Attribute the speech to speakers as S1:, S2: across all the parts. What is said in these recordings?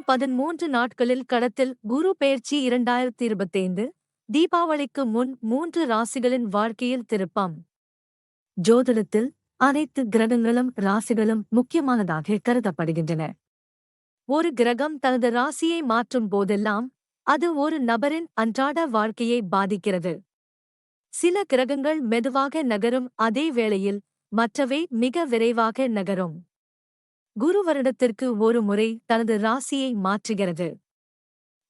S1: 13 நாட்களில் கடத்தில் குரு பெயர்ச்சி 2025 தீபாவளிக்கு முன் 3 ராசிகளின் வாழ்க்கையில் திருப்பம். ஜோதிடத்தில் அனைத்து கிரகங்களும் ராசிகளும் முக்கியமானதாக கருதப்படுகின்றன. ஒரு கிரகம் தனது ராசியை மாற்றும் போதெல்லாம் அது ஒரு நபரின் அன்றாட வாழ்க்கையை பாதிக்கிறது. சில கிரகங்கள் மெதுவாக நகரும், அதே வேளையில் மற்றவை மிக விரைவாக நகரும். குரு வருடத்திற்கு ஒரு முறை தனது ராசியை மாற்றுகிறது.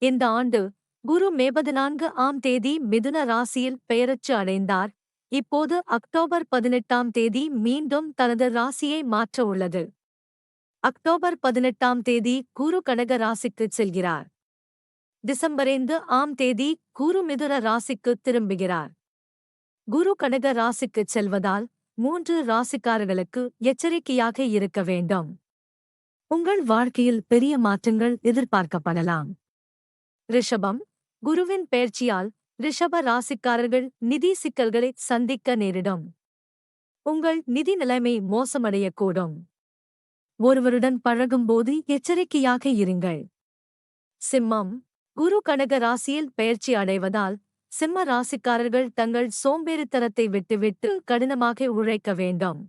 S1: இந்த ஆண்டு குரு மே 14ஆம் தேதி மிதுன ராசியில் பெயரச்சு அடைந்தார். இப்போது அக்டோபர் 18ஆம் தேதி மீண்டும் தனது ராசியை மாற்ற உள்ளது. அக்டோபர் 18ஆம் தேதி குரு கடக ராசிக்குச் செல்கிறார். டிசம்பர் 5ஆம் தேதி குரு மிதுன ராசிக்கு திரும்புகிறார். குரு கடக ராசிக்குச் செல்வதால் 3 ராசிக்காரர்களுக்கு எச்சரிக்கையாக இருக்க வேண்டும். உங்கள் வாழ்க்கையில் பெரிய மாற்றங்கள் எதிர்பார்க்கப்படலாம். ரிஷபம், குருவின் பெயர்ச்சியால் ரிஷப ராசிக்காரர்கள் நிதி சிக்கல்களை சந்திக்க நேரிடும். உங்கள் நிதி நிலைமை மோசமடையக்கூடும். ஒருவருடன் பழகும்போது எச்சரிக்கையாக இருங்கள். சிம்மம், குரு கடக ராசியில் பெயர்ச்சி அடைவதால் சிம்ம ராசிக்காரர்கள் தங்கள் சோம்பேறித்தனத்தை விட்டுவிட்டு கடினமாக உழைக்க வேண்டும்.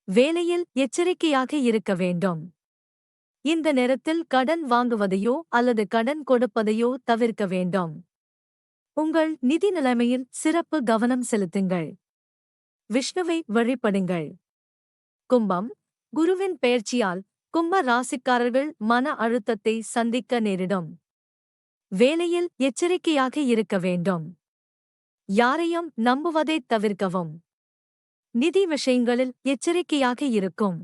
S1: வேலையில் எச்சரிக்கையாக இருக்க வேண்டும். இந்த நேரத்தில் கடன் வாங்குவதையோ அல்லது கடன் கொடுப்பதையோ தவிர்க்க வேண்டும். உங்கள் நிதி நிலைமையில் சிறப்பு கவனம் செலுத்துங்கள். விஷ்ணுவை வழிபடுங்கள். கும்பம், குருவின் பெயர்ச்சியால் கும்ப ராசிக்காரர்கள் மன அழுத்தத்தை சந்திக்க நேரிடும். வேலையில் எச்சரிக்கையாக இருக்க வேண்டும். யாரையும் நம்புவதைத் தவிர்க்கவும். நிதி விஷயங்களில் எச்சரிக்கையாக இருக்கும்.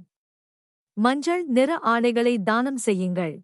S1: மஞ்சள் நிற ஆடைகளை தானம் செய்யுங்கள்.